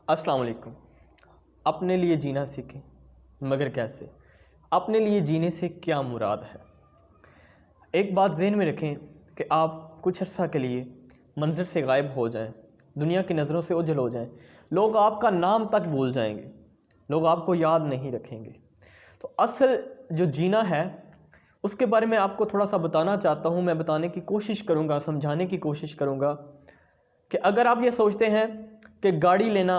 السلام علیکم۔ اپنے لیے جینا سیکھیں، مگر کیسے؟ اپنے لیے جینے سے کیا مراد ہے؟ ایک بات ذہن میں رکھیں کہ آپ کچھ عرصہ کے لیے منظر سے غائب ہو جائیں، دنیا کی نظروں سے اوجھل ہو جائیں، لوگ آپ کا نام تک بھول جائیں گے، لوگ آپ کو یاد نہیں رکھیں گے۔ تو اصل جو جینا ہے اس کے بارے میں آپ کو تھوڑا سا بتانا چاہتا ہوں، میں بتانے کی کوشش کروں گا، سمجھانے کی کوشش کروں گا کہ اگر آپ یہ سوچتے ہیں کہ گاڑی لینا،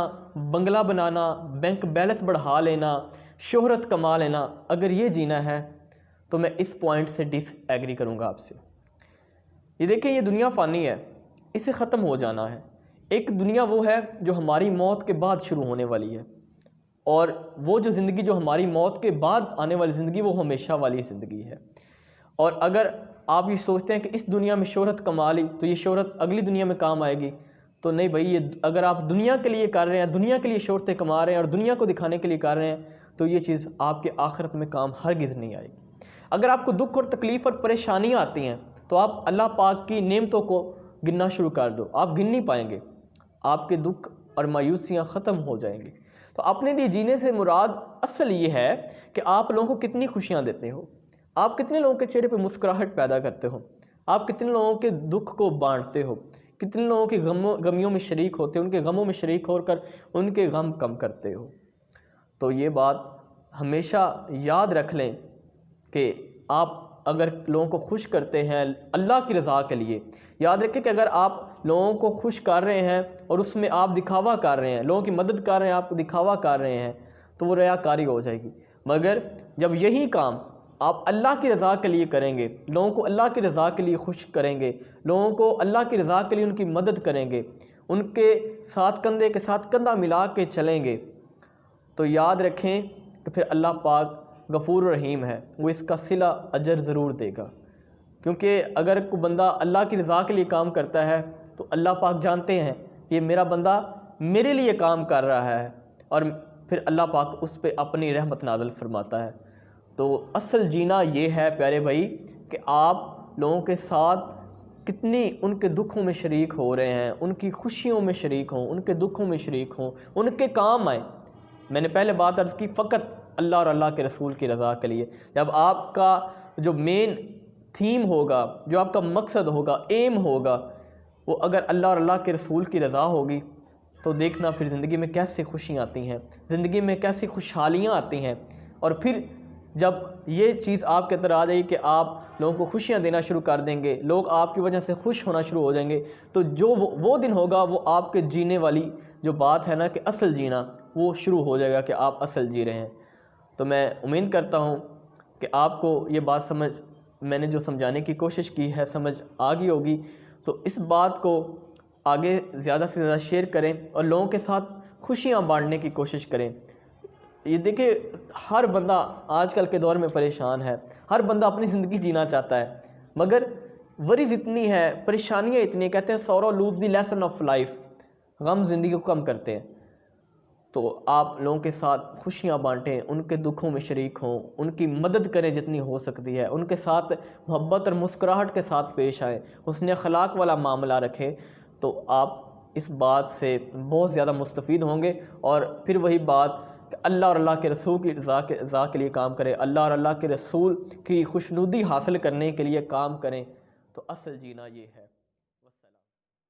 بنگلہ بنانا، بینک بیلنس بڑھا لینا، شہرت کما لینا، اگر یہ جینا ہے تو میں اس پوائنٹ سے ڈس ایگری کروں گا آپ سے۔ یہ دیکھیں، یہ دنیا فانی ہے، اسے ختم ہو جانا ہے۔ ایک دنیا وہ ہے جو ہماری موت کے بعد شروع ہونے والی ہے، اور وہ جو زندگی جو ہماری موت کے بعد آنے والی زندگی وہ ہمیشہ والی زندگی ہے۔ اور اگر آپ یہ سوچتے ہیں کہ اس دنیا میں شہرت کما لی تو یہ شہرت اگلی دنیا میں کام آئے گی، تو نہیں بھائی، یہ اگر آپ دنیا کے لیے کر رہے ہیں، دنیا کے لیے شہرتیں کما رہے ہیں اور دنیا کو دکھانے کے لیے کر رہے ہیں، تو یہ چیز آپ کے آخرت میں کام ہرگز نہیں آئے گی۔ اگر آپ کو دکھ اور تکلیف اور پریشانیاں آتی ہیں تو آپ اللہ پاک کی نعمتوں کو گننا شروع کر دو، آپ گن نہیں پائیں گے، آپ کے دکھ اور مایوسیاں ختم ہو جائیں گی۔ تو اپنے لیے جینے سے مراد اصل یہ ہے کہ آپ لوگوں کو کتنی خوشیاں دیتے ہو، آپ کتنے لوگوں کے چہرے پہ مسکراہٹ پیدا کرتے ہو، آپ کتنے لوگوں کے دکھ کو بانٹتے ہو، کتنے لوگوں کے غمیوں میں شریک ہوتے ہیں، ان کے غموں میں شریک ہو کر ان کے غم کم کرتے ہو۔ تو یہ بات ہمیشہ یاد رکھ لیں کہ آپ اگر لوگوں کو خوش کرتے ہیں اللہ کی رضا کے لیے، یاد رکھیں کہ اگر آپ لوگوں کو خوش کر رہے ہیں اور اس میں آپ دکھاوا کر رہے ہیں، لوگوں کی مدد کر رہے ہیں، آپ دکھاوا کر رہے ہیں، تو وہ ریاکاری ہو جائے گی۔ مگر جب یہی کام آپ اللہ کی رضا کے لیے کریں گے، لوگوں کو اللہ کی رضا کے لیے خوش کریں گے، لوگوں کو اللہ کی رضا کے لیے ان کی مدد کریں گے، ان کے ساتھ کندھے کے ساتھ کندھا ملا کے چلیں گے، تو یاد رکھیں کہ پھر اللہ پاک غفور رحیم ہے، وہ اس کا صلہ اجر ضرور دے گا۔ کیونکہ اگر کوئی بندہ اللہ کی رضا کے لیے کام کرتا ہے تو اللہ پاک جانتے ہیں کہ یہ میرا بندہ میرے لیے کام کر رہا ہے، اور پھر اللہ پاک اس پہ اپنی رحمت نازل فرماتا ہے۔ تو اصل جینا یہ ہے پیارے بھائی کہ آپ لوگوں کے ساتھ کتنی ان کے دکھوں میں شریک ہو رہے ہیں، ان کی خوشیوں میں شریک ہوں، ان کے دکھوں میں شریک ہوں، ان کے کام آئیں۔ میں نے پہلے بات عرض کی، فقط اللہ اور اللہ کے رسول کی رضا کے لیے۔ جب آپ کا جو مین تھیم ہوگا، جو آپ کا مقصد ہوگا، ایم ہوگا، وہ اگر اللہ اور اللہ کے رسول کی رضا ہوگی تو دیکھنا پھر زندگی میں کیسے خوشیاں آتی ہیں، زندگی میں کیسی خوشحالیاں آتی ہیں۔ اور پھر جب یہ چیز آپ کے اندر آ جائے کہ آپ لوگوں کو خوشیاں دینا شروع کر دیں گے، لوگ آپ کی وجہ سے خوش ہونا شروع ہو جائیں گے، تو جو وہ دن ہوگا وہ آپ کے جینے والی جو بات ہے نا کہ اصل جینا، وہ شروع ہو جائے گا کہ آپ اصل جی رہے ہیں۔ تو میں امید کرتا ہوں کہ آپ کو یہ بات میں نے جو سمجھانے کی کوشش کی ہے سمجھ آ گئی ہوگی۔ تو اس بات کو آگے زیادہ سے زیادہ شیئر کریں اور لوگوں کے ساتھ خوشیاں بانٹنے کی کوشش کریں۔ یہ دیکھیں، ہر بندہ آج کل کے دور میں پریشان ہے، ہر بندہ اپنی زندگی جینا چاہتا ہے، مگر ورز اتنی ہے، پریشانیاں اتنی ہیں، کہتے ہیں sorrow lose the lesson of life, غم زندگی کو کم کرتے ہیں۔ تو آپ لوگوں کے ساتھ خوشیاں بانٹیں، ان کے دکھوں میں شریک ہوں، ان کی مدد کریں جتنی ہو سکتی ہے، ان کے ساتھ محبت اور مسکراہٹ کے ساتھ پیش آئیں، حسن اخلاق والا معاملہ رکھیں، تو آپ اس بات سے بہت زیادہ مستفید ہوں گے۔ اور پھر وہی بات کہ اللہ اور اللہ کے رسول کی رضا کے لیے کام کریں، اللہ اور اللہ کے رسول کی خوشنودی حاصل کرنے کے لیے کام کریں، تو اصل جینا یہ ہے۔